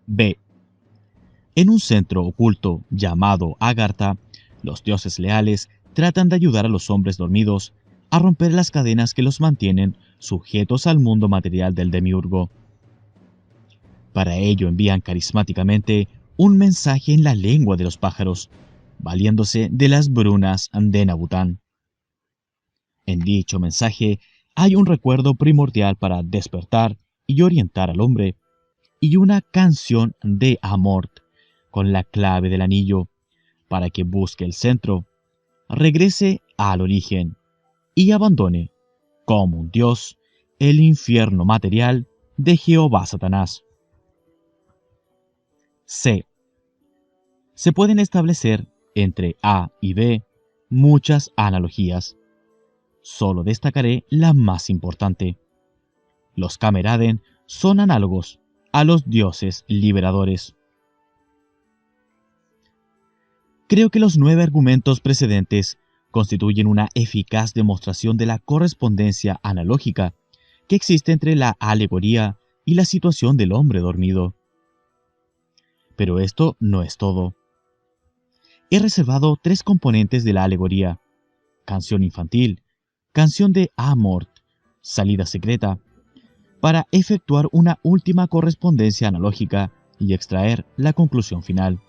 B. En un centro oculto llamado Agartha, los dioses leales tratan de ayudar a los hombres dormidos a romper las cadenas que los mantienen sujetos al mundo material del demiurgo. Para ello envían carismáticamente un mensaje en la lengua de los pájaros, valiéndose de las brunas de Nabután. En dicho mensaje hay un recuerdo primordial para despertar y orientar al hombre, y una canción de amor con la clave del anillo para que busque el centro, regrese al origen y abandone, como un dios, el infierno material de Jehová Satanás. C. Se pueden establecer entre A y B muchas analogías. Solo destacaré la más importante. Los Cameraden son análogos a los dioses liberadores. Creo que los 9 argumentos precedentes constituyen una eficaz demostración de la correspondencia analógica que existe entre la alegoría y la situación del hombre dormido. Pero esto no es todo. He reservado 3 componentes de la alegoría: canción infantil, canción de Amort, salida secreta, para efectuar una última correspondencia analógica y extraer la conclusión final.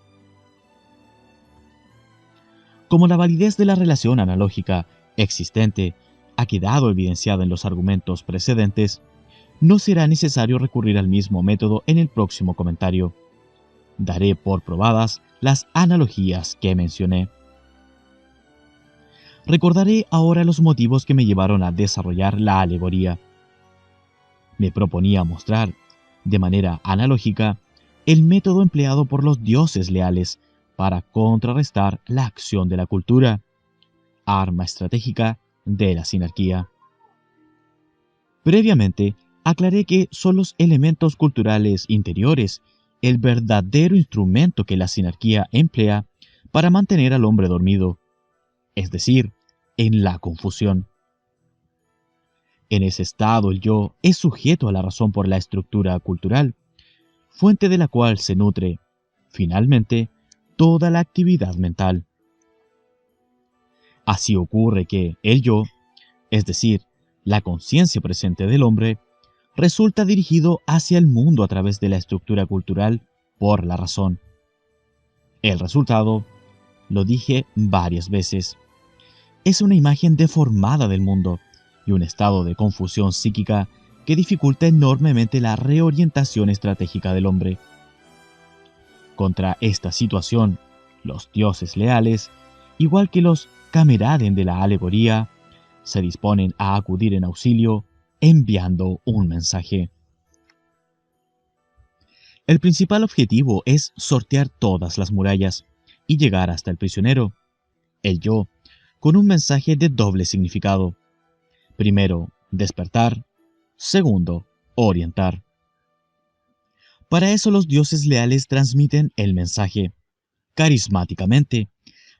Como la validez de la relación analógica existente ha quedado evidenciada en los argumentos precedentes, no será necesario recurrir al mismo método en el próximo comentario. Daré por probadas las analogías que mencioné. Recordaré ahora los motivos que me llevaron a desarrollar la alegoría. Me proponía mostrar, de manera analógica, el método empleado por los dioses leales para contrarrestar la acción de la cultura, arma estratégica de la sinarquía. Previamente, aclaré que son los elementos culturales interiores el verdadero instrumento que la sinarquía emplea para mantener al hombre dormido, es decir, en la confusión. En ese estado el yo es sujeto a la razón por la estructura cultural, fuente de la cual se nutre, finalmente, toda la actividad mental. Así ocurre que el yo, es decir, la conciencia presente del hombre, resulta dirigido hacia el mundo a través de la estructura cultural por la razón. El resultado, lo dije varias veces, es una imagen deformada del mundo y un estado de confusión psíquica que dificulta enormemente la reorientación estratégica del hombre. Contra esta situación, los dioses leales, igual que los Cameraden de la alegoría, se disponen a acudir en auxilio enviando un mensaje. El principal objetivo es sortear todas las murallas y llegar hasta el prisionero, el yo, con un mensaje de doble significado. Primero, despertar. Segundo, orientar. Para eso los dioses leales transmiten el mensaje, carismáticamente,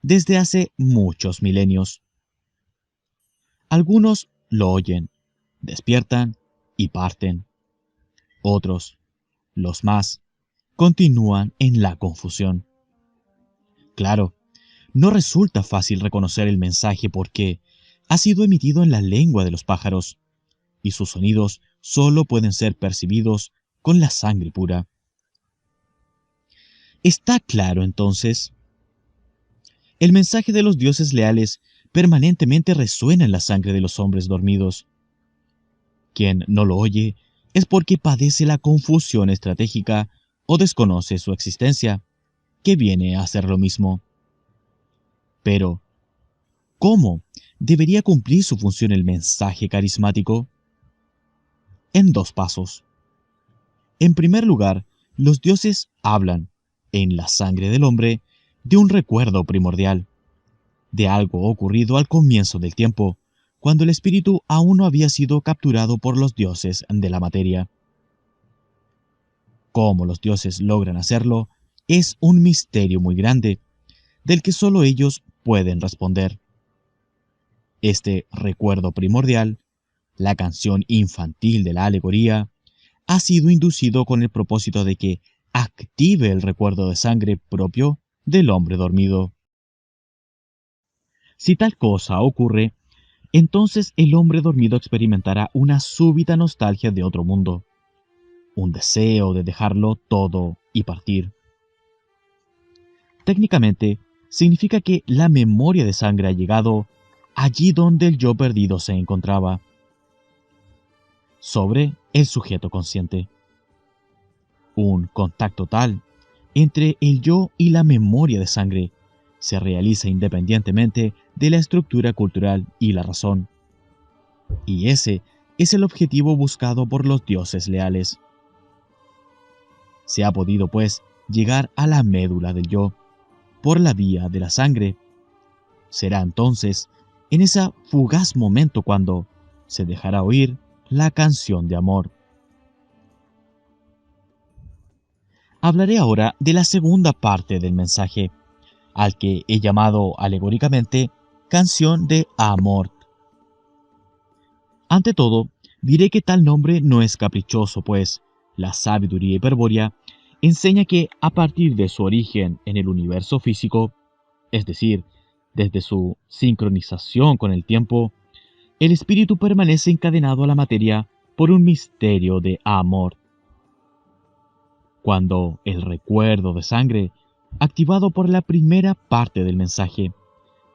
desde hace muchos milenios. Algunos lo oyen, despiertan y parten. Otros, los más, continúan en la confusión. Claro, no resulta fácil reconocer el mensaje porque ha sido emitido en la lengua de los pájaros, y sus sonidos solo pueden ser percibidos con la sangre pura. ¿Está claro entonces? El mensaje de los dioses leales permanentemente resuena en la sangre de los hombres dormidos. Quien no lo oye es porque padece la confusión estratégica o desconoce su existencia, que viene a hacer lo mismo. Pero, ¿cómo debería cumplir su función el mensaje carismático? En 2 pasos. En primer lugar, los dioses hablan, en la sangre del hombre, de un recuerdo primordial, de algo ocurrido al comienzo del tiempo, cuando el espíritu aún no había sido capturado por los dioses de la materia. Cómo los dioses logran hacerlo es un misterio muy grande, del que solo ellos pueden responder. Este recuerdo primordial, la canción infantil de la alegoría, ha sido inducido con el propósito de que active el recuerdo de sangre propio del hombre dormido. Si tal cosa ocurre, entonces el hombre dormido experimentará una súbita nostalgia de otro mundo, un deseo de dejarlo todo y partir. Técnicamente, significa que la memoria de sangre ha llegado allí donde el yo perdido se encontraba, sobre el sujeto consciente. Un contacto tal entre el yo y la memoria de sangre se realiza independientemente de la estructura cultural y la razón. Y ese es el objetivo buscado por los dioses leales. Se ha podido, pues, llegar a la médula del yo por la vía de la sangre. Será entonces en ese fugaz momento cuando se dejará oír la canción de amor. Hablaré ahora de la segunda parte del mensaje, al que he llamado alegóricamente canción de amor. Ante todo, diré que tal nombre no es caprichoso, pues la sabiduría hiperbórea enseña que a partir de su origen en el universo físico, es decir, desde su sincronización con el tiempo, el espíritu permanece encadenado a la materia por un misterio de amor. Cuando el recuerdo de sangre, activado por la primera parte del mensaje,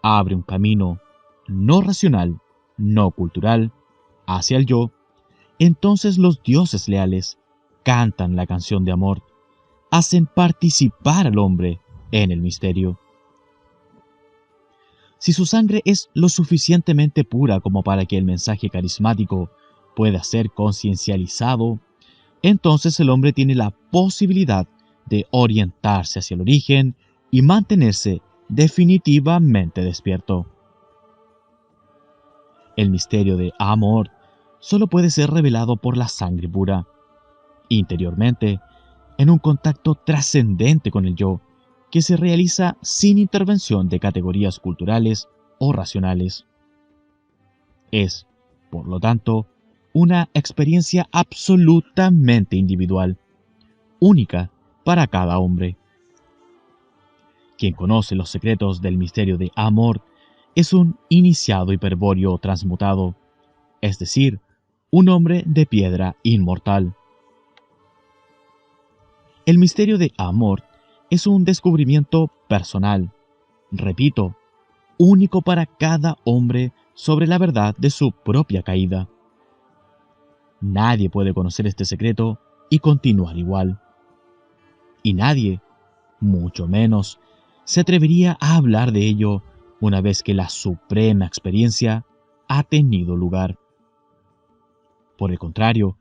abre un camino no racional, no cultural, hacia el yo, entonces los dioses leales cantan la canción de amor, hacen participar al hombre en el misterio. Si su sangre es lo suficientemente pura como para que el mensaje carismático pueda ser conciencializado, entonces el hombre tiene la posibilidad de orientarse hacia el origen y mantenerse definitivamente despierto. El misterio de amor solo puede ser revelado por la sangre pura, interiormente, en un contacto trascendente con el yo, que se realiza sin intervención de categorías culturales o racionales. Es, por lo tanto, una experiencia absolutamente individual, única para cada hombre. Quien conoce los secretos del misterio de amor es un iniciado hiperbóreo transmutado, es decir, un hombre de piedra inmortal. El misterio de amor es un descubrimiento personal, repito, único para cada hombre sobre la verdad de su propia caída. Nadie puede conocer este secreto y continuar igual. Y nadie, mucho menos, se atrevería a hablar de ello una vez que la suprema experiencia ha tenido lugar. Por el contrario,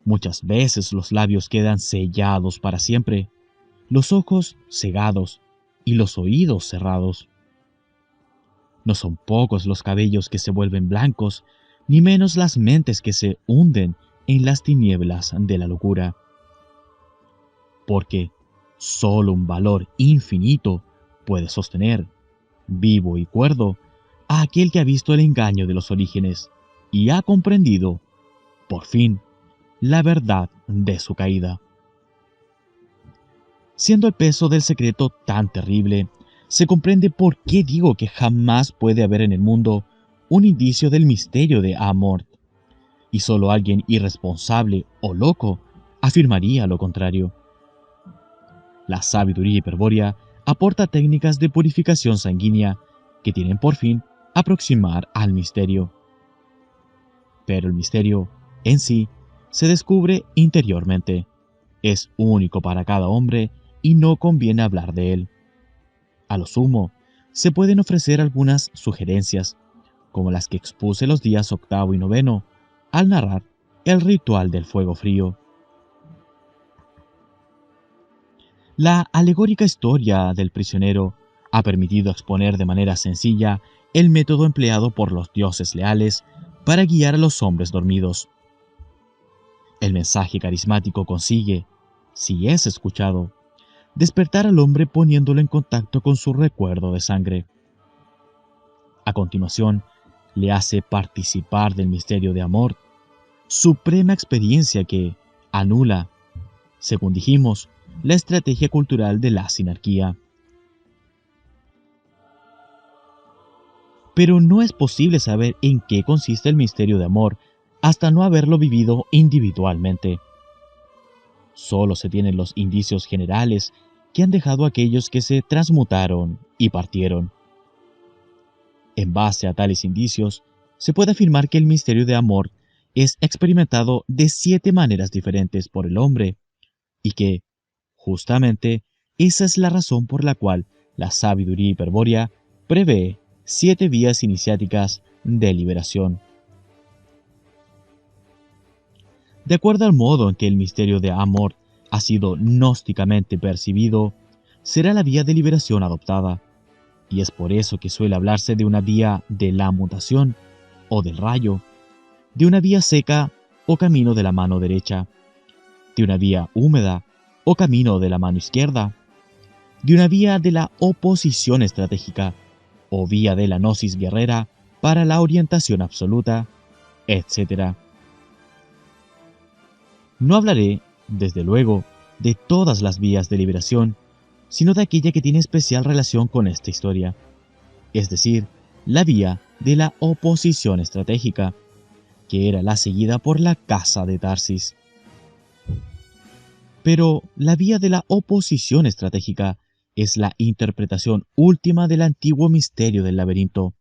muchas veces los labios quedan sellados para siempre, los ojos cegados y los oídos cerrados. No son pocos los cabellos que se vuelven blancos, ni menos las mentes que se hunden en las tinieblas de la locura. Porque solo un valor infinito puede sostener, vivo y cuerdo, a aquel que ha visto el engaño de los orígenes y ha comprendido, por fin, la verdad de su caída. Siendo el peso del secreto tan terrible, se comprende por qué digo que jamás puede haber en el mundo un indicio del misterio de Amor, y solo alguien irresponsable o loco afirmaría lo contrario. La sabiduría hiperbórea aporta técnicas de purificación sanguínea que tienen por fin aproximar al misterio. Pero el misterio, en sí, se descubre interiormente. Es único para cada hombre y no conviene hablar de él. A lo sumo, se pueden ofrecer algunas sugerencias, como las que expuse los días 8º y 9º, al narrar el ritual del fuego frío. La alegórica historia del prisionero ha permitido exponer de manera sencilla el método empleado por los dioses leales para guiar a los hombres dormidos. El mensaje carismático consigue, si es escuchado, despertar al hombre poniéndolo en contacto con su recuerdo de sangre. A continuación, le hace participar del misterio de amor, suprema experiencia que anula, según dijimos, la estrategia cultural de la sinarquía. Pero no es posible saber en qué consiste el misterio de amor hasta no haberlo vivido individualmente. Solo se tienen los indicios generales que han dejado aquellos que se transmutaron y partieron. En base a tales indicios, se puede afirmar que el misterio de amor es experimentado de 7 maneras diferentes por el hombre, y que, justamente, esa es la razón por la cual la sabiduría hiperbórea prevé 7 vías iniciáticas de liberación. De acuerdo al modo en que el misterio de amor ha sido gnósticamente percibido, será la vía de liberación adoptada, y es por eso que suele hablarse de una vía de la mutación o del rayo, de una vía seca o camino de la mano derecha, de una vía húmeda o camino de la mano izquierda, de una vía de la oposición estratégica o vía de la gnosis guerrera para la orientación absoluta, etc. No hablaré, desde luego, de todas las vías de liberación, sino de aquella que tiene especial relación con esta historia, es decir, la vía de la oposición estratégica, que era la seguida por la casa de Tarsis. Pero la vía de la oposición estratégica es la interpretación última del antiguo misterio del laberinto,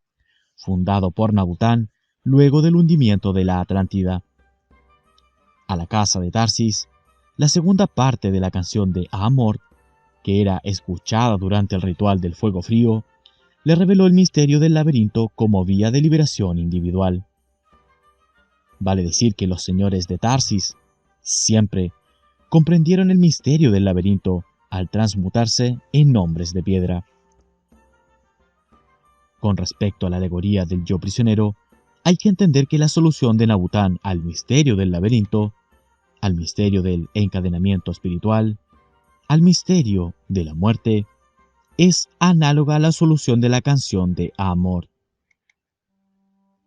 fundado por Nabután luego del hundimiento de la Atlántida. A la casa de Tarsis, la segunda parte de la canción de Amor, que era escuchada durante el ritual del fuego frío, le reveló el misterio del laberinto como vía de liberación individual. Vale decir que los señores de Tarsis siempre comprendieron el misterio del laberinto al transmutarse en hombres de piedra. Con respecto a la alegoría del yo prisionero, hay que entender que la solución de Nabután al misterio del laberinto, al misterio del encadenamiento espiritual, al misterio de la muerte, es análoga a la solución de la canción de Amor.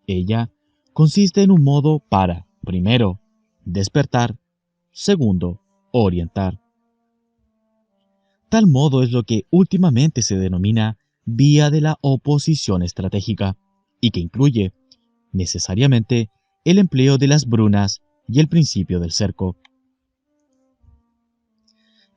Ella consiste en un modo para, primero, despertar, segundo, orientar. Tal modo es lo que últimamente se denomina vía de la oposición estratégica, y que incluye, necesariamente, el empleo de las brunas y el principio del cerco.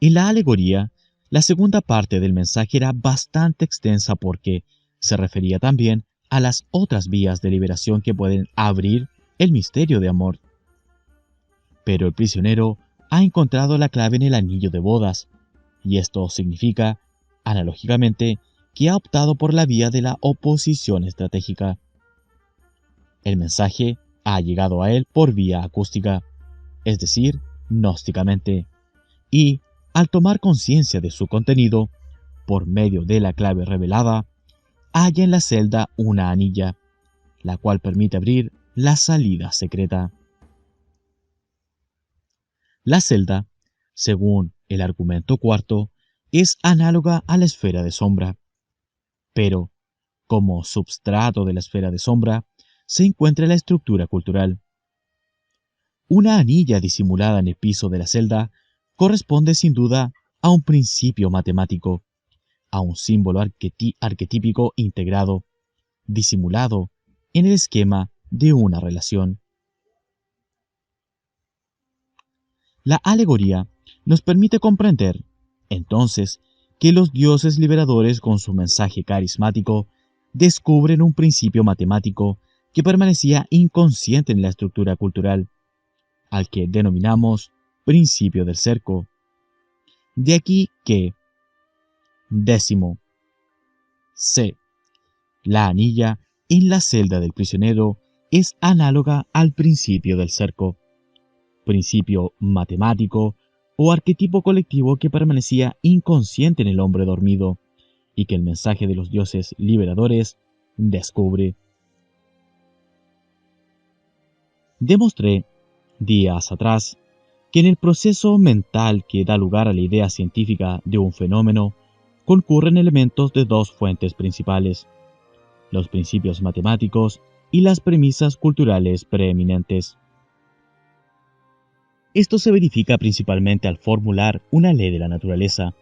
En la alegoría, la segunda parte del mensaje era bastante extensa porque se refería también a las otras vías de liberación que pueden abrir el misterio de amor. Pero el prisionero ha encontrado la clave en el anillo de bodas, y esto significa, analógicamente, que ha optado por la vía de la oposición estratégica. El mensaje ha llegado a él por vía acústica, es decir, gnósticamente, y, al tomar conciencia de su contenido, por medio de la clave revelada, halla en la celda una anilla, la cual permite abrir la salida secreta. La celda, según el argumento cuarto, es análoga a la esfera de sombra, pero, como substrato de la esfera de sombra, se encuentra la estructura cultural. Una anilla disimulada en el piso de la celda corresponde sin duda a un principio matemático, a un símbolo arquetípico integrado, disimulado en el esquema de una relación. La alegoría nos permite comprender, entonces, que los dioses liberadores con su mensaje carismático descubren un principio matemático que permanecía inconsciente en la estructura cultural, al que denominamos principio del cerco. De aquí que, décimo, C. La anilla en la celda del prisionero es análoga al principio del cerco, principio matemático o arquetipo colectivo que permanecía inconsciente en el hombre dormido y que el mensaje de los dioses liberadores descubre. Demostré, días atrás, que en el proceso mental que da lugar a la idea científica de un fenómeno concurren elementos de 2 fuentes principales: los principios matemáticos y las premisas culturales preeminentes. Esto se verifica principalmente al formular una ley de la naturaleza,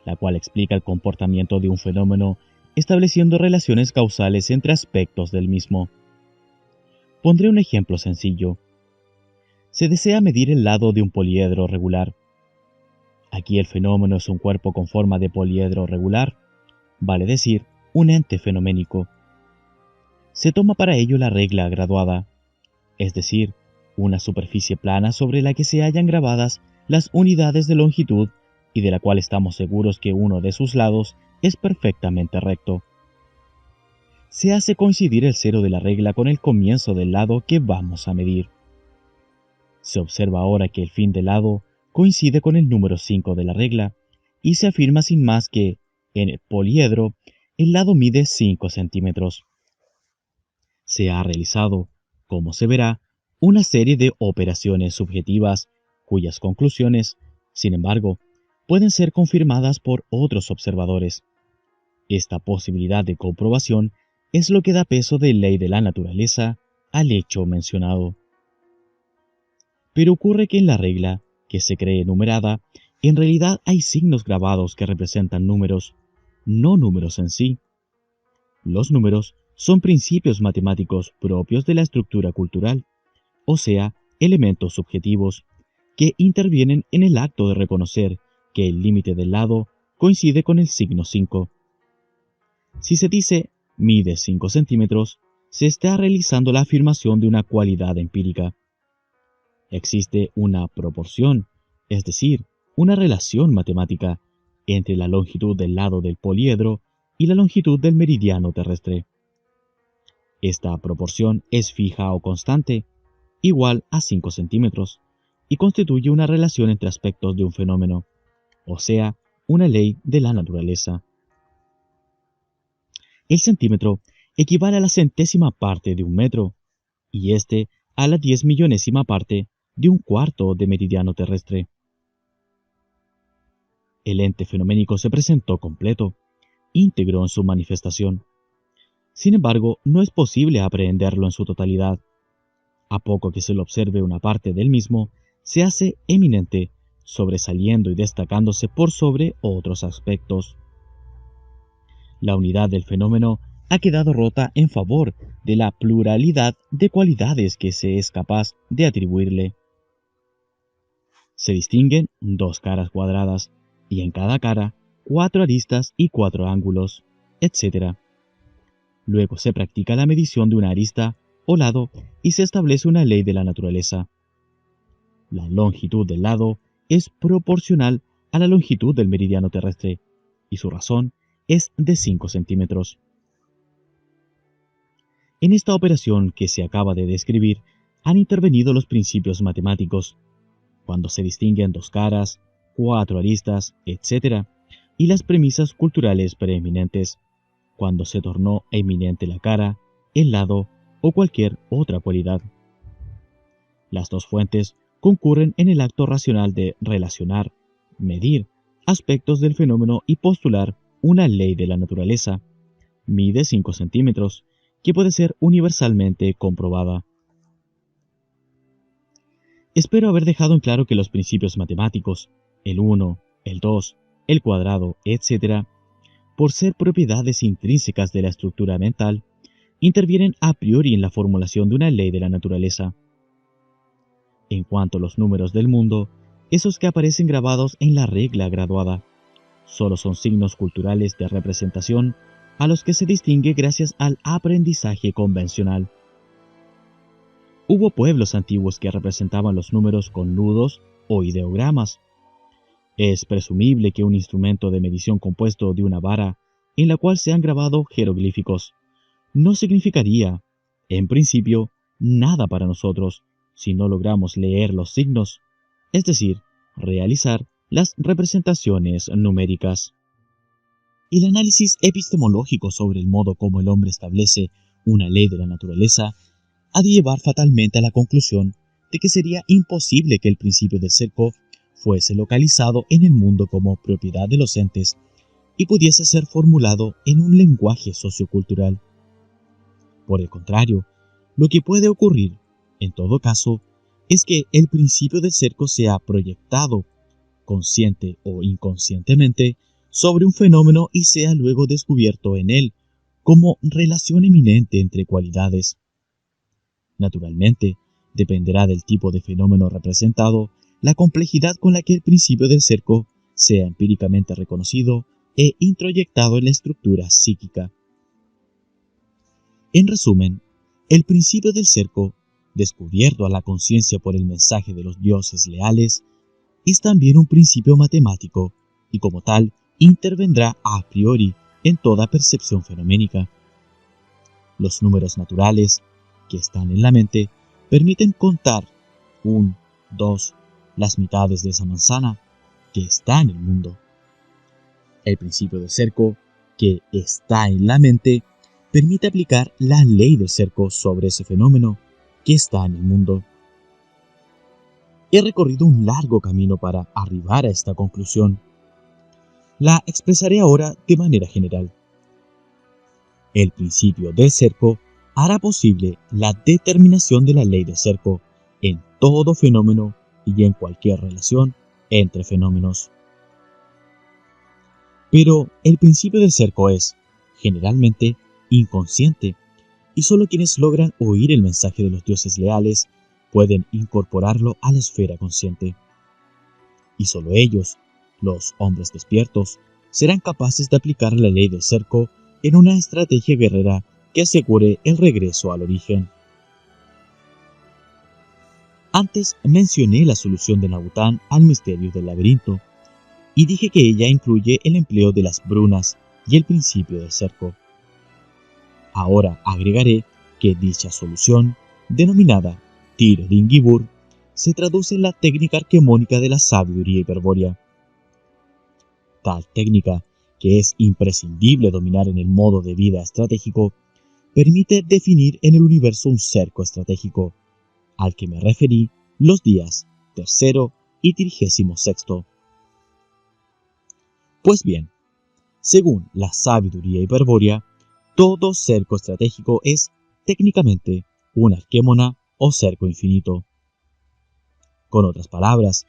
la cual explica el comportamiento de un fenómeno estableciendo relaciones causales entre aspectos del mismo. Pondré un ejemplo sencillo. Se desea medir el lado de un poliedro regular. Aquí el fenómeno es un cuerpo con forma de poliedro regular, vale decir, un ente fenoménico. Se toma para ello la regla graduada, es decir, una superficie plana sobre la que se hallan grabadas las unidades de longitud y de la cual estamos seguros que uno de sus lados es perfectamente recto. Se hace coincidir el cero de la regla con el comienzo del lado que vamos a medir. Se observa ahora que el fin del lado coincide con el número 5 de la regla y se afirma sin más que, en el poliedro, el lado mide 5 centímetros. Se ha realizado, como se verá, una serie de operaciones subjetivas cuyas conclusiones, sin embargo, pueden ser confirmadas por otros observadores. Esta posibilidad de comprobación es lo que da peso de ley de la naturaleza al hecho mencionado. Pero ocurre que en la regla, que se cree numerada, en realidad hay signos grabados que representan números, no números en sí. Los números son principios matemáticos propios de la estructura cultural, o sea, elementos subjetivos, que intervienen en el acto de reconocer que el límite del lado coincide con el signo 5. Si se dice mide 5 centímetros, se está realizando la afirmación de una cualidad empírica. Existe una proporción, es decir, una relación matemática entre la longitud del lado del poliedro y la longitud del meridiano terrestre. Esta proporción es fija o constante, igual a 5 centímetros, y constituye una relación entre aspectos de un fenómeno, o sea, una ley de la naturaleza. El centímetro equivale a la centésima parte de un metro, y este a la 10.000.000ª parte de un cuarto de meridiano terrestre. El ente fenoménico se presentó completo, íntegro en su manifestación. Sin embargo, no es posible aprehenderlo en su totalidad. A poco que se lo observe una parte del mismo, se hace eminente, sobresaliendo y destacándose por sobre otros aspectos. La unidad del fenómeno ha quedado rota en favor de la pluralidad de cualidades que se es capaz de atribuirle. Se distinguen dos caras cuadradas, y en cada cara 4 aristas y 4 ángulos, etc. Luego se practica la medición de una arista o lado y se establece una ley de la naturaleza. La longitud del lado es proporcional a la longitud del meridiano terrestre, y su razón es de 5 centímetros. En esta operación que se acaba de describir han intervenido los principios matemáticos, cuando se distinguen dos caras, 4 aristas, etc., y las premisas culturales preeminentes, cuando se tornó eminente la cara, el lado o cualquier otra cualidad. Las dos fuentes concurren en el acto racional de relacionar, medir, aspectos del fenómeno y postular una ley de la naturaleza, mide 5 centímetros, que puede ser universalmente comprobada. Espero haber dejado en claro que los principios matemáticos, el 1, el 2, el cuadrado, etc., por ser propiedades intrínsecas de la estructura mental, intervienen a priori en la formulación de una ley de la naturaleza. En cuanto a los números del mundo, esos que aparecen grabados en la regla graduada, solo son signos culturales de representación a los que se distingue gracias al aprendizaje convencional. Hubo pueblos antiguos que representaban los números con nudos o ideogramas. Es presumible que un instrumento de medición compuesto de una vara en la cual se han grabado jeroglíficos no significaría, en principio, nada para nosotros si no logramos leer los signos, es decir, realizar las representaciones numéricas. El análisis epistemológico sobre el modo como el hombre establece una ley de la naturaleza ha de llevar fatalmente a la conclusión de que sería imposible que el principio del cerco fuese localizado en el mundo como propiedad de los entes y pudiese ser formulado en un lenguaje sociocultural. Por el contrario, lo que puede ocurrir, en todo caso, es que el principio del cerco sea proyectado, consciente o inconscientemente, sobre un fenómeno y sea luego descubierto en él como relación eminente entre cualidades. Naturalmente, dependerá del tipo de fenómeno representado, la complejidad con la que el principio del cerco sea empíricamente reconocido e introyectado en la estructura psíquica. En resumen, el principio del cerco, descubierto a la conciencia por el mensaje de los dioses leales, es también un principio matemático y como tal intervendrá a priori en toda percepción fenoménica. Los números naturales, que están en la mente, permiten contar 1, 2, las mitades de esa manzana, que está en el mundo. El principio del cerco, que está en la mente, permite aplicar la ley del cerco sobre ese fenómeno que está en el mundo. He recorrido un largo camino para arribar a esta conclusión. La expresaré ahora de manera general. El principio del cerco hará posible la determinación de la ley del cerco en todo fenómeno y en cualquier relación entre fenómenos. Pero el principio del cerco es, generalmente, inconsciente, y solo quienes logran oír el mensaje de los dioses leales pueden incorporarlo a la esfera consciente. Y solo ellos, los hombres despiertos, serán capaces de aplicar la ley del cerco en una estrategia guerrera que asegure el regreso al origen. Antes mencioné la solución de Nabután al misterio del laberinto, y dije que ella incluye el empleo de las brunas y el principio del cerco. Ahora agregaré que dicha solución, denominada tiro de Ingibur, se traduce en la técnica arquemónica de la sabiduría hiperbórea. Tal técnica, que es imprescindible dominar en el modo de vida estratégico, permite definir en el universo un cerco estratégico, al que me referí los días 3º y 36º. Pues bien, según la sabiduría hiperbórea, todo cerco estratégico es técnicamente una arquémona o cerco infinito. Con otras palabras,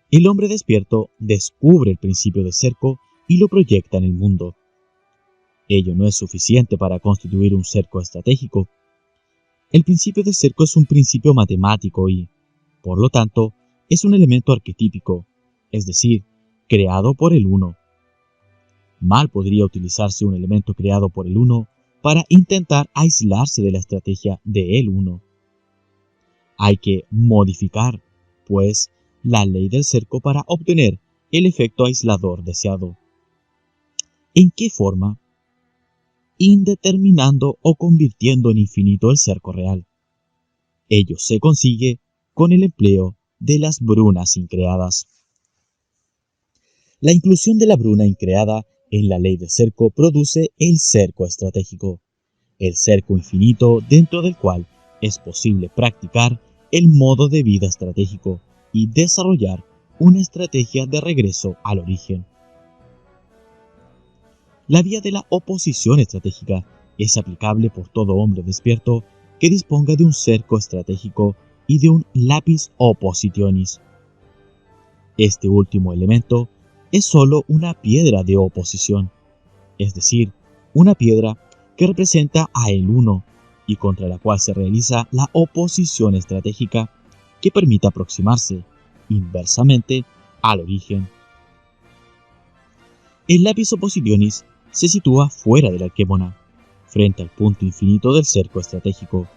el hombre despierto descubre el principio de cerco y lo proyecta en el mundo. Ello no es suficiente para constituir un cerco estratégico. El principio de cerco es un principio matemático y, por lo tanto, es un elemento arquetípico, es decir, creado por el uno. Mal podría utilizarse un elemento creado por el uno para intentar aislarse de la estrategia de el uno. Hay que modificar, pues, la ley del cerco para obtener el efecto aislador deseado. ¿En qué forma? Indeterminando o convirtiendo en infinito el cerco real. Ello se consigue con el empleo de las brunas increadas. La inclusión de la bruna increada en la ley del cerco produce el cerco estratégico, el cerco infinito dentro del cual es posible practicar el modo de vida estratégico y desarrollar una estrategia de regreso al origen. La vía de la oposición estratégica es aplicable por todo hombre despierto que disponga de un cerco estratégico y de un lapis oppositionis. Este último elemento es sólo una piedra de oposición, es decir, una piedra que representa a el uno y contra la cual se realiza la oposición estratégica que permite aproximarse inversamente al origen. El lapis oppositionis se sitúa fuera de la arquémona, frente al punto infinito del cerco estratégico.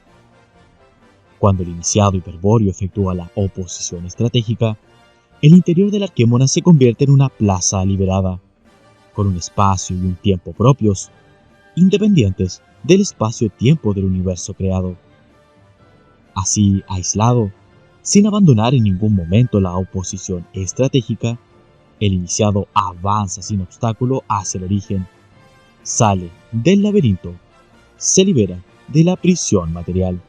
Cuando el iniciado hiperbóreo efectúa la oposición estratégica, el interior de la arquémona se convierte en una plaza liberada, con un espacio y un tiempo propios, independientes del espacio-tiempo del universo creado. Así, aislado, sin abandonar en ningún momento la oposición estratégica, el iniciado avanza sin obstáculo hacia el origen, sale del laberinto, se libera de la prisión material.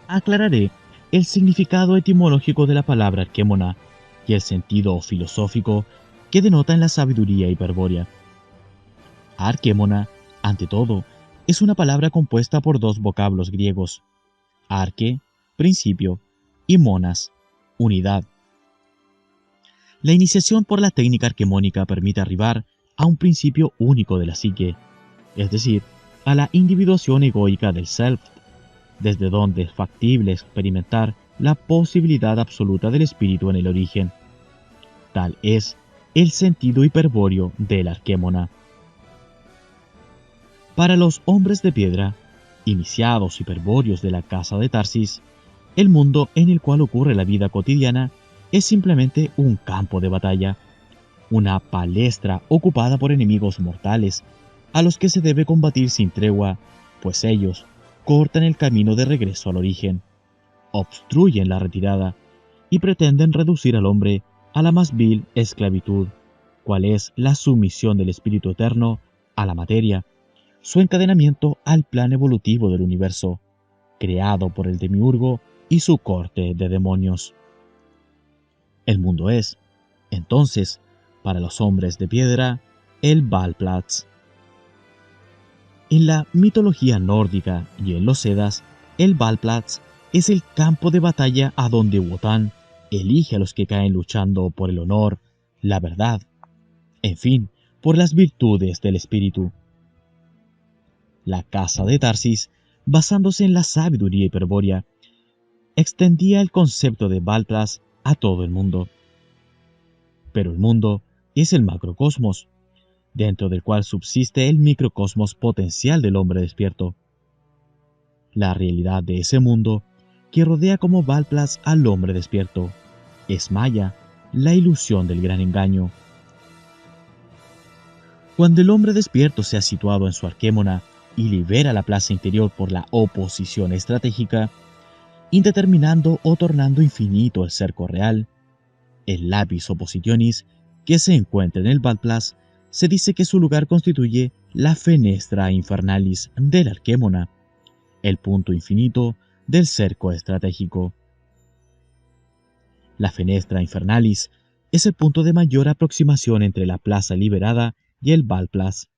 Aclararé el significado etimológico de la palabra arquémona y el sentido filosófico que denota en la sabiduría hiperbórea. Arquémona, ante todo, es una palabra compuesta por dos vocablos griegos, arque, principio, y monas, unidad. La iniciación por la técnica arquemónica permite arribar a un principio único de la psique, es decir, a la individuación egoica del self, desde donde es factible experimentar la posibilidad absoluta del espíritu en el origen. Tal es el sentido hiperbóreo de la arquémona. Para los hombres de piedra, iniciados hiperbóreos de la casa de Tarsis, el mundo en el cual ocurre la vida cotidiana es simplemente un campo de batalla, una palestra ocupada por enemigos mortales, a los que se debe combatir sin tregua, pues ellos cortan el camino de regreso al origen, obstruyen la retirada y pretenden reducir al hombre a la más vil esclavitud, cual es la sumisión del espíritu eterno a la materia, su encadenamiento al plan evolutivo del universo, creado por el demiurgo y su corte de demonios. El mundo es, entonces, para los hombres de piedra, el Valplatz. En la mitología nórdica y en los Eddas, el Valplatz es el campo de batalla a donde Wotan elige a los que caen luchando por el honor, la verdad, en fin, por las virtudes del espíritu. La casa de Tarsis, basándose en la sabiduría hiperbórea, extendía el concepto de Valplatz a todo el mundo. Pero el mundo es el macrocosmos, dentro del cual subsiste el microcosmos potencial del hombre despierto. La realidad de ese mundo, que rodea como Valplatz al hombre despierto, es Maya, la ilusión del gran engaño. Cuando el hombre despierto se ha situado en su arquémona y libera la plaza interior por la oposición estratégica, indeterminando o tornando infinito el cerco real, el lapis oppositionis que se encuentra en el Valplatz, se dice que su lugar constituye la fenestra infernalis del arquémona, el punto infinito del cerco estratégico. La fenestra infernalis es el punto de mayor aproximación entre la plaza liberada y el Valplatz,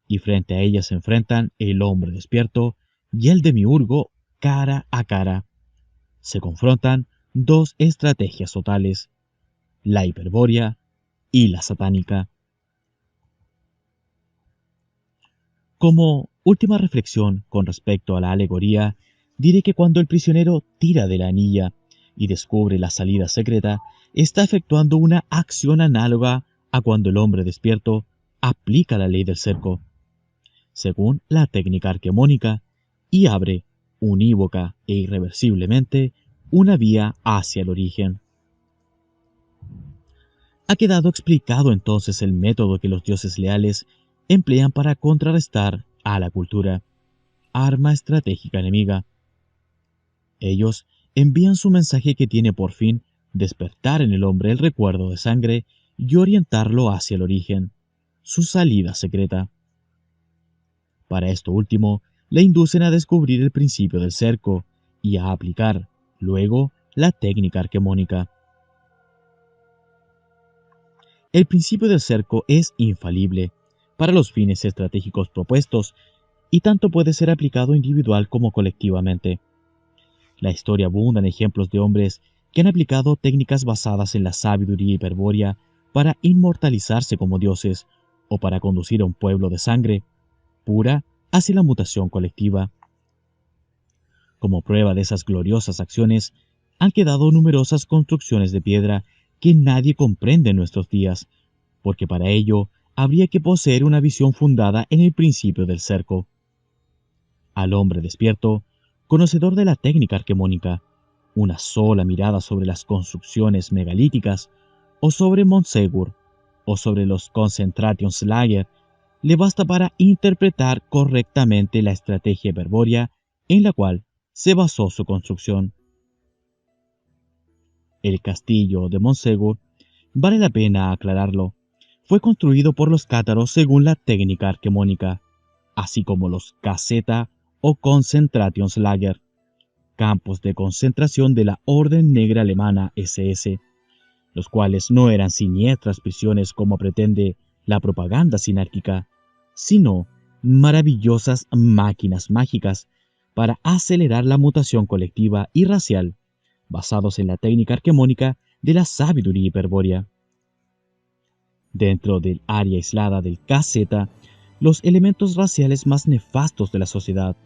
y frente a ella se enfrentan el hombre despierto y el demiurgo cara a cara. Se confrontan dos estrategias totales, la hiperbórea y la satánica. Como última reflexión con respecto a la alegoría, diré que cuando el prisionero tira de la anilla y descubre la salida secreta, está efectuando una acción análoga a cuando el hombre despierto aplica la ley del cerco, según la técnica arquemónica, y abre, unívoca e irreversiblemente, una vía hacia el origen. Ha quedado explicado entonces el método que los dioses leales emplean para contrarrestar a la cultura, arma estratégica enemiga. Ellos envían su mensaje que tiene por fin despertar en el hombre el recuerdo de sangre y orientarlo hacia el origen, su salida secreta. Para esto último, le inducen a descubrir el principio del cerco y a aplicar, luego, la técnica arquemónica. El principio del cerco es infalible para los fines estratégicos propuestos y tanto puede ser aplicado individual como colectivamente. La historia abunda en ejemplos de hombres que han aplicado técnicas basadas en la sabiduría hiperbórea para inmortalizarse como dioses o para conducir a un pueblo de sangre pura hacia la mutación colectiva. Como prueba de esas gloriosas acciones, han quedado numerosas construcciones de piedra que nadie comprende en nuestros días, porque para ello habría que poseer una visión fundada en el principio del cerco. Al hombre despierto, conocedor de la técnica arquemónica, una sola mirada sobre las construcciones megalíticas, o sobre Montsegur, o sobre los Konzentrationslager, le basta para interpretar correctamente la estrategia hiperbórea en la cual se basó su construcción. El castillo de Montsegur, vale la pena aclararlo, fue construido por los cátaros según la técnica arquemónica, así como los Caseta o Konzentrationslager, campos de concentración de la Orden Negra Alemana SS, los cuales no eran siniestras prisiones como pretende la propaganda sinárquica, sino maravillosas máquinas mágicas para acelerar la mutación colectiva y racial, basados en la técnica arquemónica de la sabiduría hiperbórea. Dentro del área aislada del KZ, los elementos raciales más nefastos de la sociedad,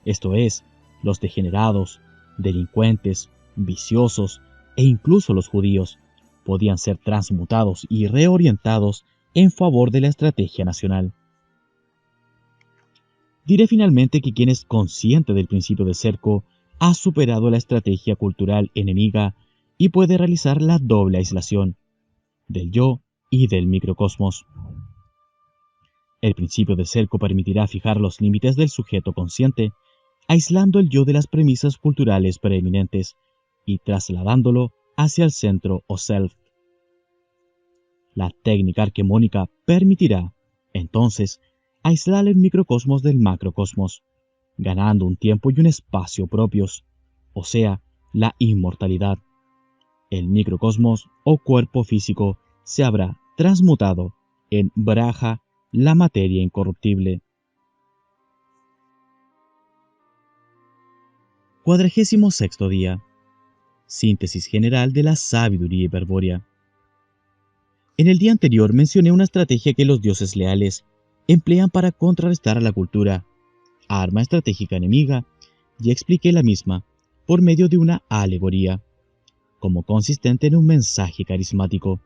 esto es, los degenerados, delincuentes, viciosos e incluso los judíos, podían ser transmutados y reorientados en favor de la estrategia nacional. Diré finalmente que quien es consciente del principio de cerco ha superado la estrategia cultural enemiga y puede realizar la doble aislación del yo y del microcosmos. El principio de cerco permitirá fijar los límites del sujeto consciente, aislando el yo de las premisas culturales preeminentes y trasladándolo hacia el centro o self. La técnica arquemónica permitirá, entonces, aislar el microcosmos del macrocosmos, ganando un tiempo y un espacio propios, o sea, la inmortalidad. El microcosmos o cuerpo físico se habrá transmutado en Braja, la materia incorruptible. 46º día. Síntesis general de la sabiduría hiperbórea. En el día anterior mencioné una estrategia que los dioses leales emplean para contrarrestar a la cultura, arma estratégica enemiga, y expliqué la misma por medio de una alegoría, como consistente en un mensaje carismático.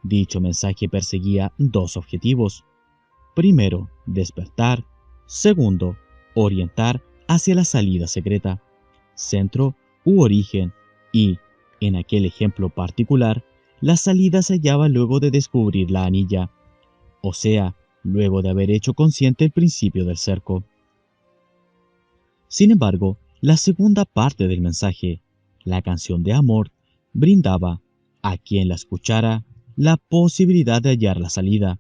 Dicho mensaje perseguía dos objetivos. Primero, despertar. Segundo, orientar hacia la salida secreta, centro u origen, y, en aquel ejemplo particular, la salida se hallaba luego de descubrir la anilla, o sea, luego de haber hecho consciente el principio del cerco. Sin embargo, la segunda parte del mensaje, la canción de amor, brindaba, a quien la escuchara, la posibilidad de hallar la salida,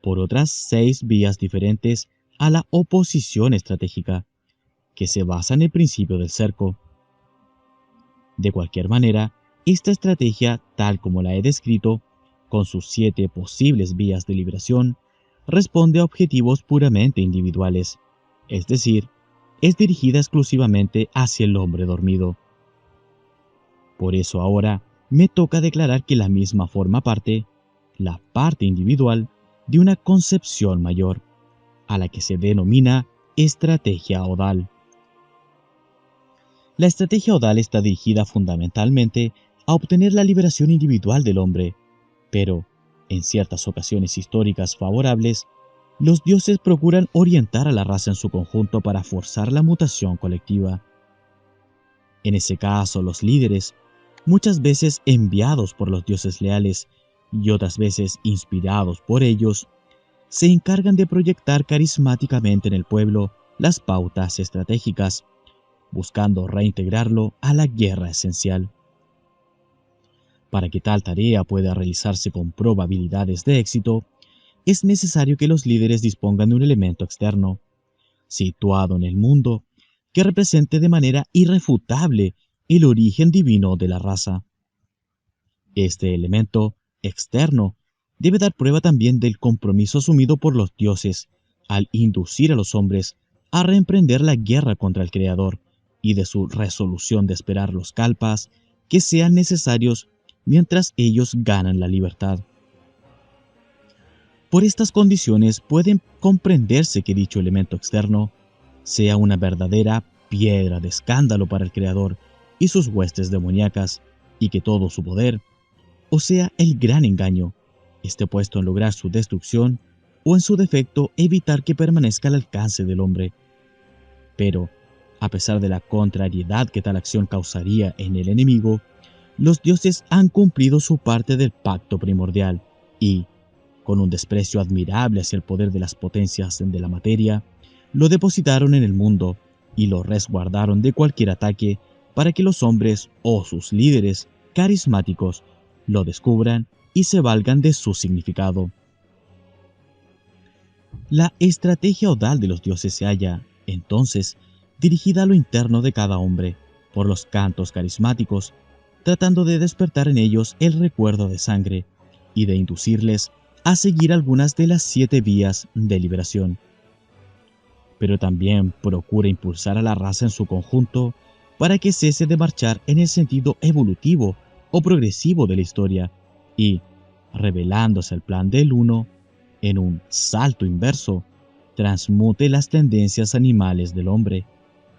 por otras 6 vías diferentes a la oposición estratégica, que se basa en el principio del cerco. De cualquier manera, esta estrategia, tal como la he descrito, con sus 7 posibles vías de liberación, responde a objetivos puramente individuales, es decir, es dirigida exclusivamente hacia el hombre dormido. Por eso ahora me toca declarar que la misma forma parte, la parte individual, de una concepción mayor, a la que se denomina estrategia odal. La estrategia odal está dirigida fundamentalmente a obtener la liberación individual del hombre, pero, en ciertas ocasiones históricas favorables, los dioses procuran orientar a la raza en su conjunto para forzar la mutación colectiva. En ese caso, los líderes, muchas veces enviados por los dioses leales y otras veces inspirados por ellos, se encargan de proyectar carismáticamente en el pueblo las pautas estratégicas, buscando reintegrarlo a la guerra esencial. Para que tal tarea pueda realizarse con probabilidades de éxito, es necesario que los líderes dispongan de un elemento externo, situado en el mundo, que represente de manera irrefutable el origen divino de la raza. Este elemento externo debe dar prueba también del compromiso asumido por los dioses al inducir a los hombres a reemprender la guerra contra el Creador y de su resolución de esperar los kalpas que sean necesarios mientras ellos ganan la libertad. Por estas condiciones pueden comprenderse que dicho elemento externo sea una verdadera piedra de escándalo para el Creador y sus huestes demoníacas, y que todo su poder, o sea, el gran engaño, esté puesto en lograr su destrucción o en su defecto evitar que permanezca al alcance del hombre. Pero, a pesar de la contrariedad que tal acción causaría en el enemigo, los dioses han cumplido su parte del pacto primordial y, con un desprecio admirable hacia el poder de las potencias de la materia, lo depositaron en el mundo y lo resguardaron de cualquier ataque para que los hombres o sus líderes carismáticos lo descubran y se valgan de su significado. La estrategia odal de los dioses se halla, entonces, dirigida a lo interno de cada hombre, por los cantos carismáticos, tratando de despertar en ellos el recuerdo de sangre y de inducirles a seguir algunas de las 7 vías de liberación. pero también procura impulsar a la raza en su conjunto para que cese de marchar en el sentido evolutivo o progresivo de la historia y, revelándose el plan del uno, en un salto inverso, transmute las tendencias animales del hombre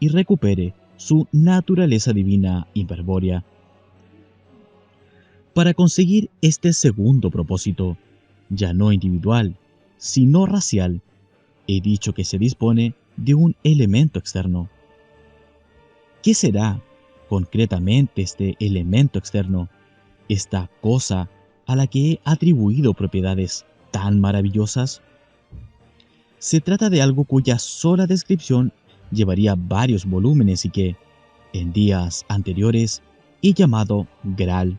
y recupere su naturaleza divina hiperbórea. Para conseguir este segundo propósito, ya no individual, sino racial, he dicho que se dispone de un elemento externo. ¿Qué será concretamente este elemento externo, esta cosa a la que he atribuido propiedades tan maravillosas? Se trata de algo cuya sola descripción llevaría varios volúmenes y que, en días anteriores, he llamado Graal.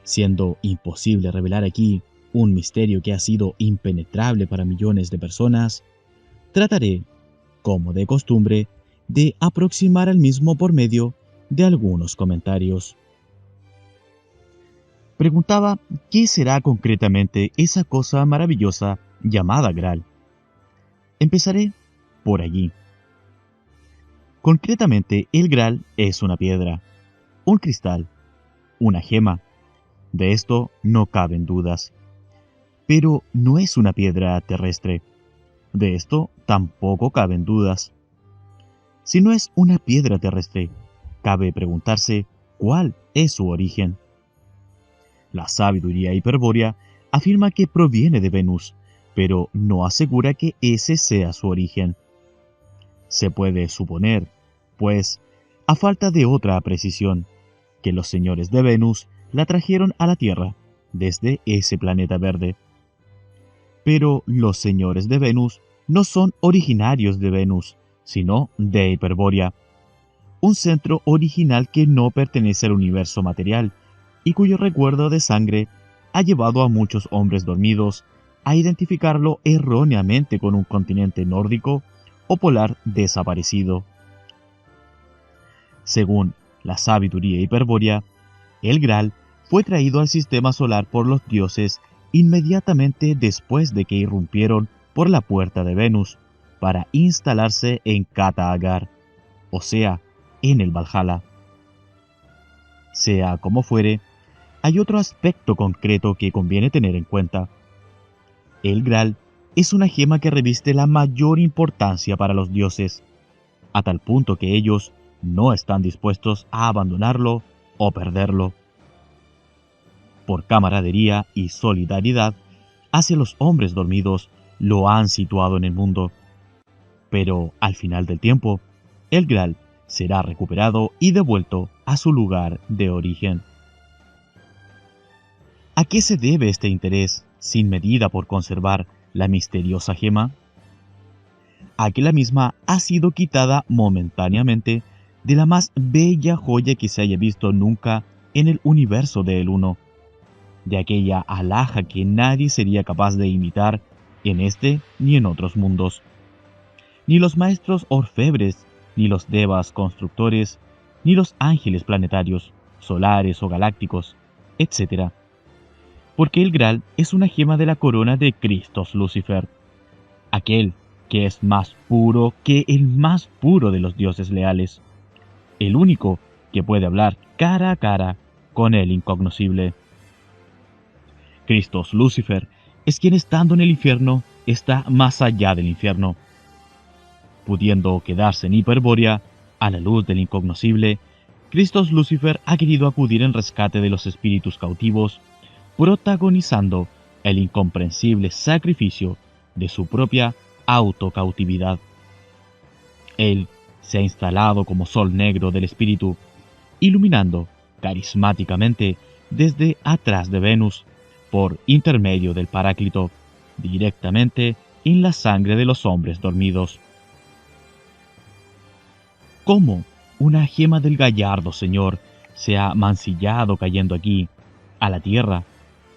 Siendo imposible revelar aquí un misterio que ha sido impenetrable para millones de personas, trataré, como de costumbre, de aproximar al mismo por medio de algunos comentarios. Preguntaba qué será concretamente esa cosa maravillosa llamada Graal. Empezaré por allí. Concretamente, el Graal es una piedra, un cristal, una gema. De esto no caben dudas. Pero no es una piedra terrestre. De esto tampoco caben dudas. Si no es una piedra terrestre, cabe preguntarse cuál es su origen. La sabiduría hiperbórea afirma que proviene de Venus, pero no asegura que ese sea su origen. Se puede suponer, pues, a falta de otra precisión, que los señores de Venus la trajeron a la Tierra desde ese planeta verde. Pero los señores de Venus no son originarios de Venus, sino de Hiperbórea, un centro original que no pertenece al universo material y cuyo recuerdo de sangre ha llevado a muchos hombres dormidos a identificarlo erróneamente con un continente nórdico o polar desaparecido. Según la sabiduría hiperbórea, el Graal fue traído al sistema solar por los dioses inmediatamente después de que irrumpieron por la puerta de Venus para instalarse en Kata Agar, o sea, en el Valhalla. Sea como fuere, hay otro aspecto concreto que conviene tener en cuenta. El Graal es una gema que reviste la mayor importancia para los dioses, a tal punto que ellos no están dispuestos a abandonarlo o perderlo. Por camaradería y solidaridad hacia los hombres dormidos, lo han situado en el mundo. Pero al final del tiempo, el Graal será recuperado y devuelto a su lugar de origen. ¿A qué se debe este interés sin medida por conservar la misteriosa gema? A que la misma ha sido quitada momentáneamente de la más bella joya que se haya visto nunca en el universo de El Uno, de aquella alhaja que nadie sería capaz de imitar en este ni en otros mundos. Ni los maestros orfebres, ni los devas constructores, ni los ángeles planetarios, solares o galácticos, etc. Porque el Graal es una gema de la corona de Christos Lucifer, aquel que es más puro que el más puro de los dioses leales, el único que puede hablar cara a cara con el incognoscible. Christos Lucifer es quien estando en el infierno está más allá del infierno. Pudiendo quedarse en Hiperbórea, a la luz del incognoscible, Christos Lucifer ha querido acudir en rescate de los espíritus cautivos, protagonizando el incomprensible sacrificio de su propia autocautividad. Él se ha instalado como sol negro del espíritu, iluminando carismáticamente desde atrás de Venus, por intermedio del Paráclito, directamente en la sangre de los hombres dormidos. ¿Cómo una gema del gallardo Señor se ha mancillado cayendo aquí, a la tierra,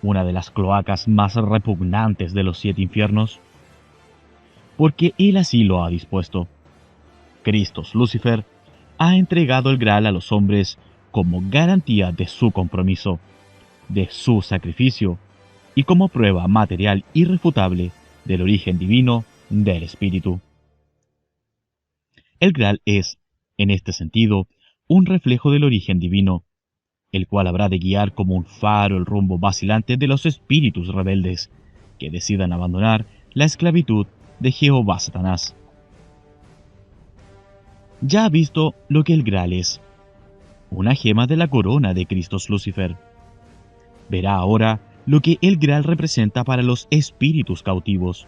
una de las cloacas más repugnantes de los 7 infiernos? Porque Él así lo ha dispuesto. Christos Lucifer ha entregado el Graal a los hombres como garantía de su compromiso, de su sacrificio, y como prueba material irrefutable del origen divino del Espíritu. El Graal es, en este sentido, un reflejo del origen divino, el cual habrá de guiar como un faro el rumbo vacilante de los espíritus rebeldes que decidan abandonar la esclavitud de Jehová Satanás. Ya ha visto lo que el Graal es, una gema de la corona de Cristo Lucifer. Verá ahora lo que el Graal representa para los espíritus cautivos.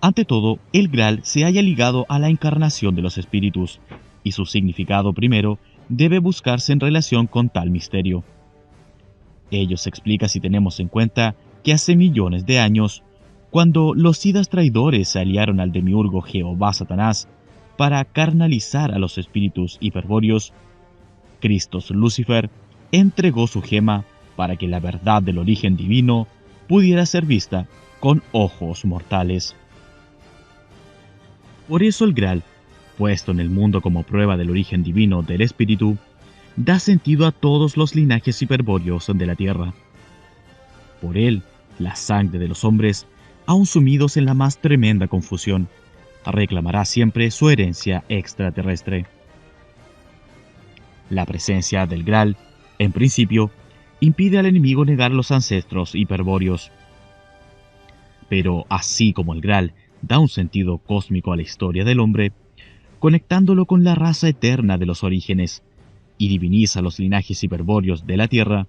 Ante todo, el Graal se halla ligado a la encarnación de los espíritus, y su significado primero debe buscarse en relación con tal misterio. Ello se explica si tenemos en cuenta que hace millones de años, cuando los sidas traidores se aliaron al demiurgo Jehová Satanás para carnalizar a los espíritus hiperbóreos, Cristo Lucifer entregó su gema para que la verdad del origen divino pudiera ser vista con ojos mortales. Por eso el Graal, puesto en el mundo como prueba del origen divino del espíritu, da sentido a todos los linajes hiperbóreos de la tierra. Por él, la sangre de los hombres, aun sumidos en la más tremenda confusión, reclamará siempre su herencia extraterrestre. La presencia del Graal, en principio, impide al enemigo negar los ancestros hiperbóreos. Pero así como el Graal da un sentido cósmico a la historia del hombre, conectándolo con la raza eterna de los orígenes, y diviniza los linajes hiperbóreos de la tierra,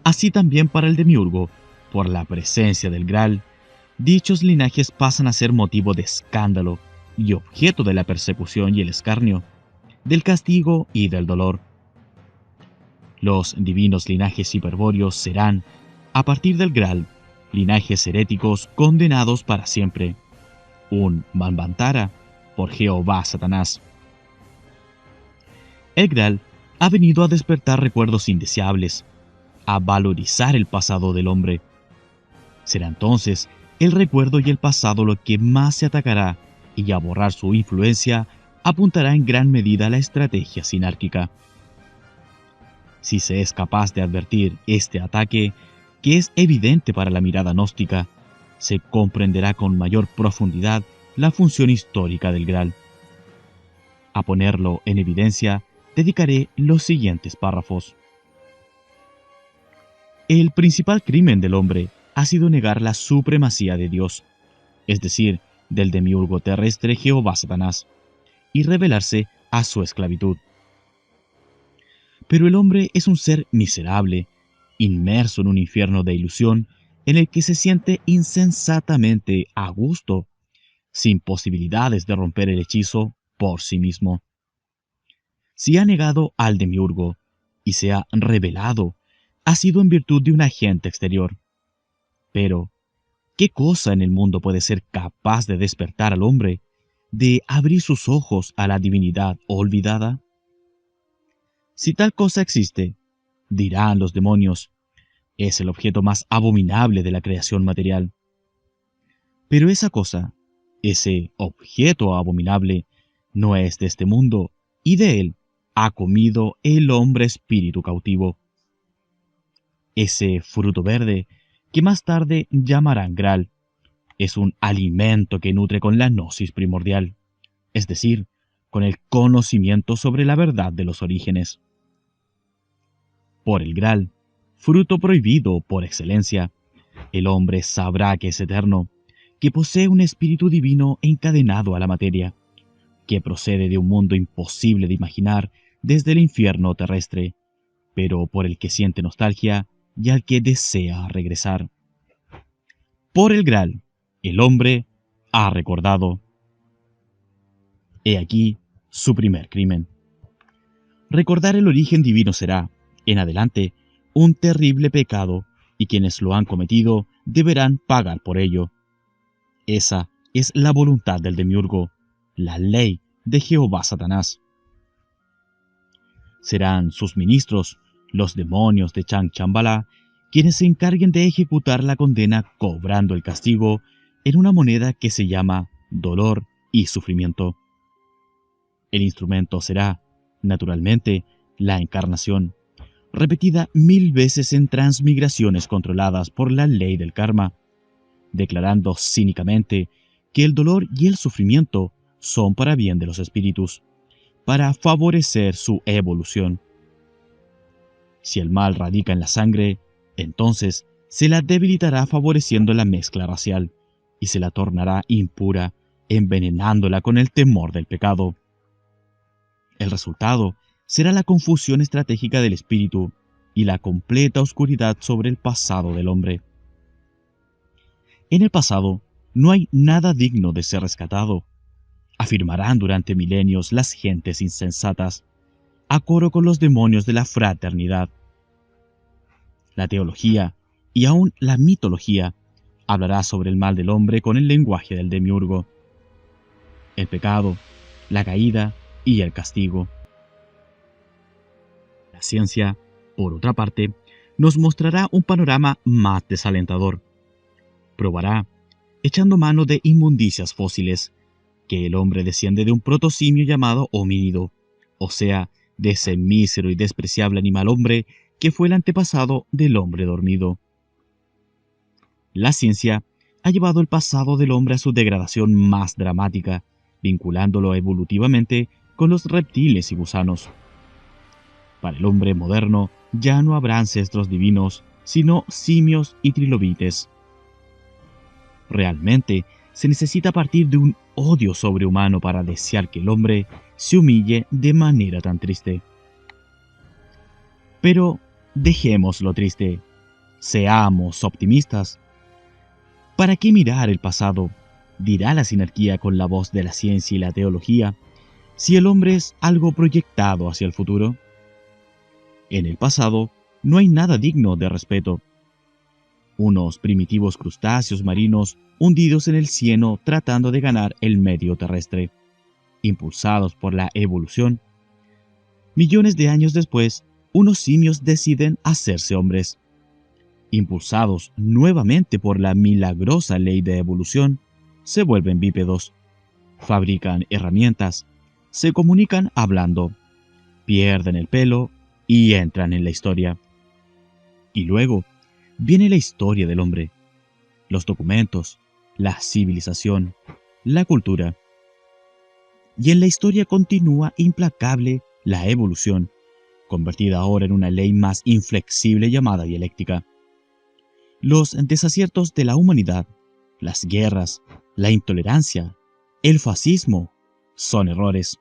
así también para el demiurgo, por la presencia del Graal, dichos linajes pasan a ser motivo de escándalo y objeto de la persecución y el escarnio, del castigo y del dolor. Los divinos linajes hiperbóreos serán, a partir del Graal, linajes heréticos condenados para siempre, un Manvantara por Jehová Satanás. El Graal ha venido a despertar recuerdos indeseables, a valorizar el pasado del hombre. Será entonces el recuerdo y el pasado lo que más se atacará, y a borrar su influencia apuntará en gran medida a la estrategia sinárquica. Si se es capaz de advertir este ataque, que es evidente para la mirada gnóstica, se comprenderá con mayor profundidad la función histórica del Graal. A ponerlo en evidencia, dedicaré los siguientes párrafos. El principal crimen del hombre ha sido negar la supremacía de Dios, es decir, del demiurgo terrestre Jehová Satanás, y rebelarse a su esclavitud. Pero el hombre es un ser miserable, inmerso en un infierno de ilusión en el que se siente insensatamente a gusto, sin posibilidades de romper el hechizo por sí mismo. Si ha negado al demiurgo y se ha rebelado, ha sido en virtud de un agente exterior. Pero, ¿qué cosa en el mundo puede ser capaz de despertar al hombre, de abrir sus ojos a la divinidad olvidada? Si tal cosa existe, dirán los demonios, es el objeto más abominable de la creación material. Pero esa cosa, ese objeto abominable, no es de este mundo, y de él ha comido el hombre espíritu cautivo. Ese fruto verde, que más tarde llamarán Graal, es un alimento que nutre con la gnosis primordial, es decir, con el conocimiento sobre la verdad de los orígenes. Por el Graal, fruto prohibido por excelencia, el hombre sabrá que es eterno, que posee un espíritu divino encadenado a la materia, que procede de un mundo imposible de imaginar desde el infierno terrestre, pero por el que siente nostalgia y al que desea regresar. Por el Graal, el hombre ha recordado. He aquí su primer crimen. Recordar el origen divino será, en adelante, un terrible pecado, y quienes lo han cometido deberán pagar por ello. Esa es la voluntad del demiurgo, la ley de Jehová Satanás. Serán sus ministros, los demonios de Changchambala, quienes se encarguen de ejecutar la condena cobrando el castigo en una moneda que se llama dolor y sufrimiento. El instrumento será, naturalmente, la encarnación, repetida 1000 veces en transmigraciones controladas por la ley del karma, declarando cínicamente que el dolor y el sufrimiento son para bien de los espíritus, para favorecer su evolución. Si el mal radica en la sangre, entonces se la debilitará favoreciendo la mezcla racial y se la tornará impura, envenenándola con el temor del pecado. El resultado será la confusión estratégica del espíritu y la completa oscuridad sobre el pasado del hombre. En el pasado no hay nada digno de ser rescatado, afirmarán durante milenios las gentes insensatas, a coro con los demonios de la fraternidad. La teología y aún la mitología hablará sobre el mal del hombre con el lenguaje del demiurgo, el pecado, la caída y el castigo. La ciencia, por otra parte, nos mostrará un panorama más desalentador. Probará, echando mano de inmundicias fósiles, que el hombre desciende de un protosimio llamado homínido, o sea, de ese mísero y despreciable animal hombre que fue el antepasado del hombre dormido. La ciencia ha llevado el pasado del hombre a su degradación más dramática, vinculándolo evolutivamente con los reptiles y gusanos. Para el hombre moderno ya no habrá ancestros divinos, sino simios y trilobites. Realmente se necesita partir de un odio sobrehumano para desear que el hombre se humille de manera tan triste. Pero dejemos lo triste, seamos optimistas. ¿Para qué mirar el pasado? Dirá la sinarquía con la voz de la ciencia y la teología, si el hombre es algo proyectado hacia el futuro. En el pasado no hay nada digno de respeto. Unos primitivos crustáceos marinos hundidos en el cieno tratando de ganar el medio terrestre, impulsados por la evolución. Millones de años después, unos simios deciden hacerse hombres. Impulsados nuevamente por la milagrosa ley de evolución, se vuelven bípedos, fabrican herramientas, se comunican hablando, pierden el pelo y entran en la historia. Y luego viene la historia del hombre, los documentos, la civilización, la cultura. Y en la historia continúa implacable la evolución, convertida ahora en una ley más inflexible llamada dialéctica. Los desaciertos de la humanidad, las guerras, la intolerancia, el fascismo, son errores.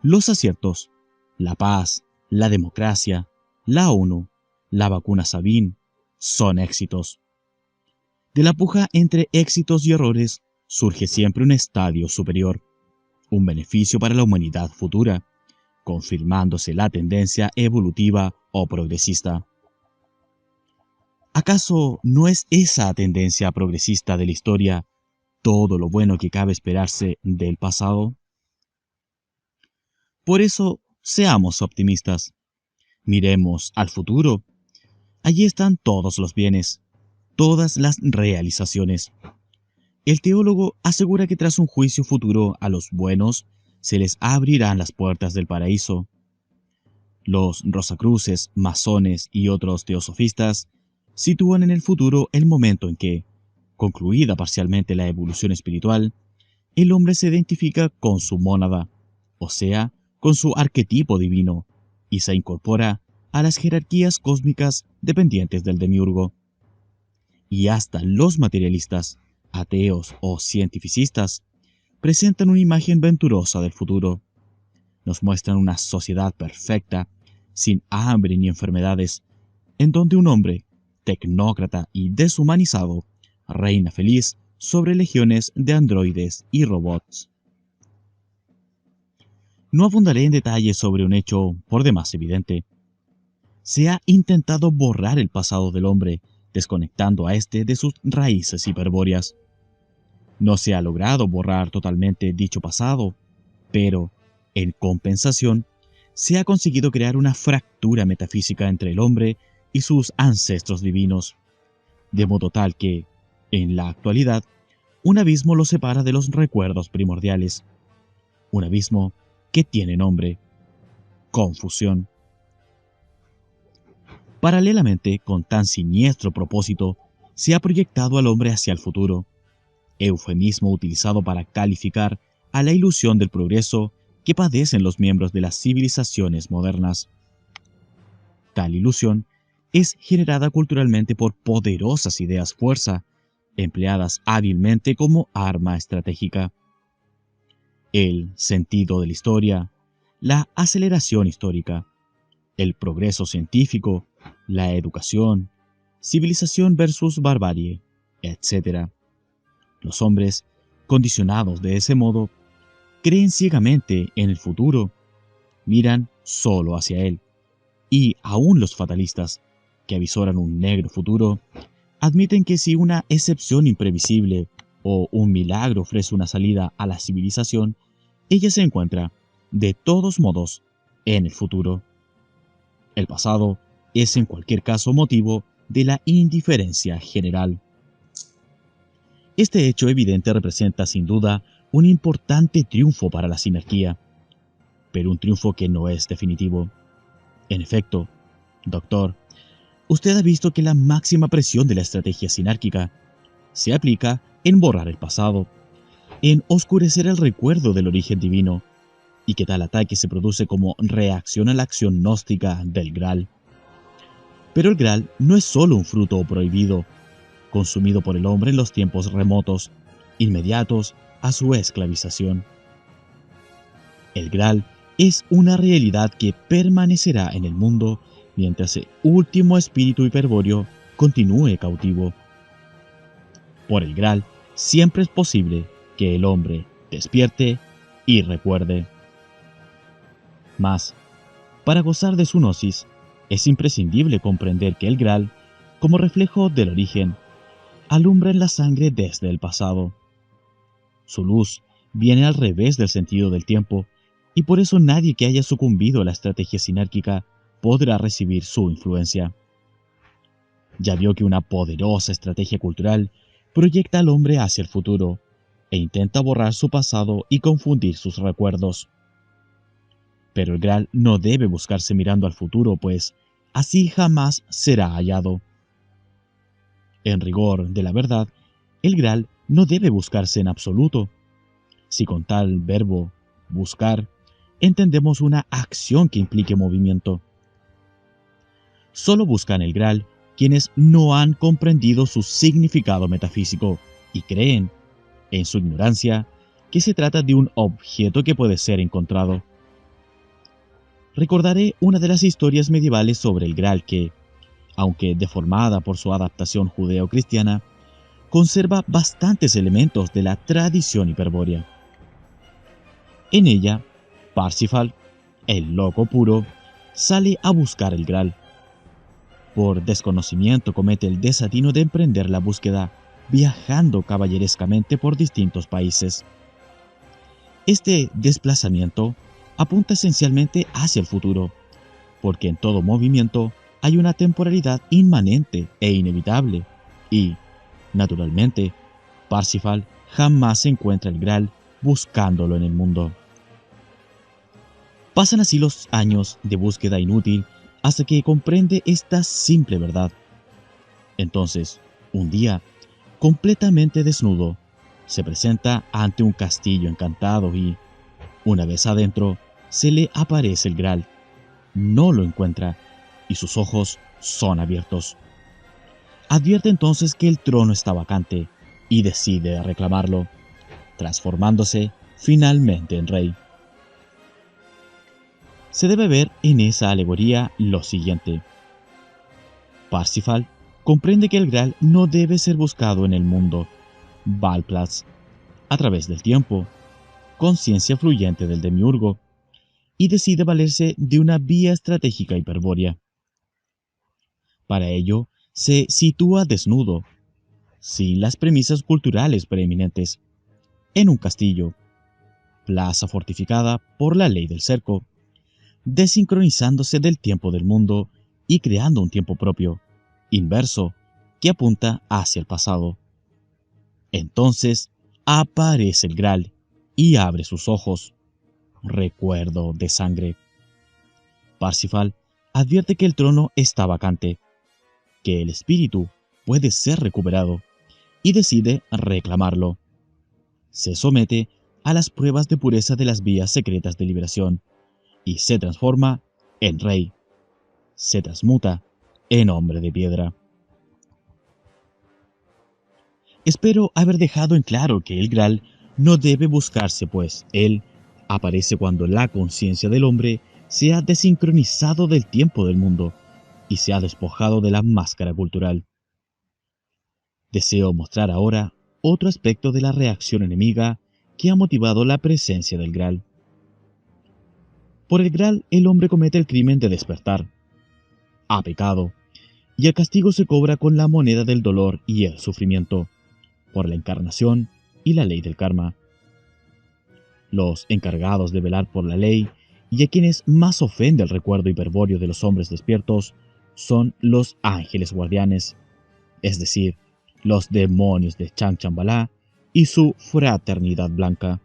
Los aciertos, la paz, la democracia, la ONU, la vacuna Sabin, son éxitos. De la puja entre éxitos y errores surge siempre un estadio superior, un beneficio para la humanidad futura, confirmándose la tendencia evolutiva o progresista. ¿Acaso no es esa tendencia progresista de la historia todo lo bueno que cabe esperarse del pasado? Por eso, seamos optimistas. Miremos al futuro. Allí están todos los bienes, todas las realizaciones. El teólogo asegura que tras un juicio futuro a los buenos se les abrirán las puertas del paraíso. Los rosacruces, masones y otros teosofistas sitúan en el futuro el momento en que, concluida parcialmente la evolución espiritual, el hombre se identifica con su mónada, o sea, con su arquetipo divino, y se incorpora a las jerarquías cósmicas dependientes del demiurgo. Y hasta los materialistas, ateos o cientificistas, presentan una imagen venturosa del futuro. Nos muestran una sociedad perfecta, sin hambre ni enfermedades, en donde un hombre, tecnócrata y deshumanizado, reina feliz sobre legiones de androides y robots. No abundaré en detalles sobre un hecho por demás evidente. Se ha intentado borrar el pasado del hombre, desconectando a éste de sus raíces hiperbóreas. No se ha logrado borrar totalmente dicho pasado, pero, en compensación, se ha conseguido crear una fractura metafísica entre el hombre y sus ancestros divinos, de modo tal que, en la actualidad, un abismo los separa de los recuerdos primordiales. Un abismo que tiene nombre: confusión. Paralelamente, con tan siniestro propósito, se ha proyectado al hombre hacia el futuro, eufemismo utilizado para calificar a la ilusión del progreso que padecen los miembros de las civilizaciones modernas. Tal ilusión es generada culturalmente por poderosas ideas fuerza, empleadas hábilmente como arma estratégica. El sentido de la historia, la aceleración histórica, el progreso científico, la educación, civilización versus barbarie, etc. Los hombres, condicionados de ese modo, creen ciegamente en el futuro, miran solo hacia él, y aún los fatalistas, que avisoran un negro futuro, admiten que si una excepción imprevisible o un milagro ofrece una salida a la civilización, ella se encuentra, de todos modos, en el futuro. El pasado es en cualquier caso motivo de la indiferencia general. Este hecho evidente representa sin duda un importante triunfo para la sinarquía, pero un triunfo que no es definitivo. En efecto, doctor, usted ha visto que la máxima presión de la estrategia sinárquica se aplica en borrar el pasado, en oscurecer el recuerdo del origen divino, y que tal ataque se produce como reacción a la acción gnóstica del Graal. Pero el Graal no es solo un fruto prohibido, consumido por el hombre en los tiempos remotos, inmediatos a su esclavización. El Graal es una realidad que permanecerá en el mundo mientras el último espíritu hiperbóreo continúe cautivo. Por el Graal siempre es posible que el hombre despierte y recuerde. Mas, para gozar de su gnosis, es imprescindible comprender que el Graal, como reflejo del origen, alumbra en la sangre desde el pasado. Su luz viene al revés del sentido del tiempo, y por eso nadie que haya sucumbido a la estrategia sinárquica podrá recibir su influencia. Ya vio que una poderosa estrategia cultural proyecta al hombre hacia el futuro e intenta borrar su pasado y confundir sus recuerdos. Pero el Graal no debe buscarse mirando al futuro, pues así jamás será hallado. En rigor de la verdad, el Graal no debe buscarse en absoluto. Si con tal verbo, buscar, entendemos una acción que implique movimiento. Solo buscan el Graal quienes no han comprendido su significado metafísico y creen, en su ignorancia, que se trata de un objeto que puede ser encontrado. Recordaré una de las historias medievales sobre el Graal que, aunque deformada por su adaptación judeo-cristiana, conserva bastantes elementos de la tradición hiperbórea. En ella, Parsifal, el loco puro, sale a buscar el Graal. Por desconocimiento comete el desatino de emprender la búsqueda viajando caballerescamente por distintos países. Este desplazamiento apunta esencialmente hacia el futuro, porque en todo movimiento hay una temporalidad inmanente e inevitable, y, naturalmente, Parsifal jamás encuentra el Graal buscándolo en el mundo. Pasan así los años de búsqueda inútil hasta que comprende esta simple verdad. Entonces, un día, completamente desnudo, se presenta ante un castillo encantado y, una vez adentro, se le aparece el Graal. No lo encuentra y sus ojos son abiertos. Advierte entonces que el trono está vacante y decide reclamarlo, transformándose finalmente en rey. Se debe ver en esa alegoría lo siguiente. Parsifal comprende que el Graal no debe ser buscado en el mundo, Valplatz, a través del tiempo, conciencia fluyente del demiurgo, y decide valerse de una vía estratégica hiperbórea. Para ello, se sitúa desnudo, sin las premisas culturales preeminentes, en un castillo, plaza fortificada por la ley del cerco, desincronizándose del tiempo del mundo y creando un tiempo propio, inverso, que apunta hacia el pasado. Entonces aparece el Graal y abre sus ojos. Recuerdo de sangre. Parsifal advierte que el trono está vacante, que el espíritu puede ser recuperado, y decide reclamarlo. Se somete a las pruebas de pureza de las vías secretas de liberación y se transforma en rey. Se transmuta en hombre de piedra. Espero haber dejado en claro que el Graal no debe buscarse, pues él aparece cuando la conciencia del hombre se ha desincronizado del tiempo del mundo y se ha despojado de la máscara cultural. Deseo mostrar ahora otro aspecto de la reacción enemiga que ha motivado la presencia del Graal. Por el Graal, el hombre comete el crimen de despertar. Ha pecado, y el castigo se cobra con la moneda del dolor y el sufrimiento, por la encarnación y la ley del karma. Los encargados de velar por la ley y a quienes más ofende el recuerdo hiperbóreo de los hombres despiertos son los ángeles guardianes, es decir, los demonios de Changchanbalá y su fraternidad blanca.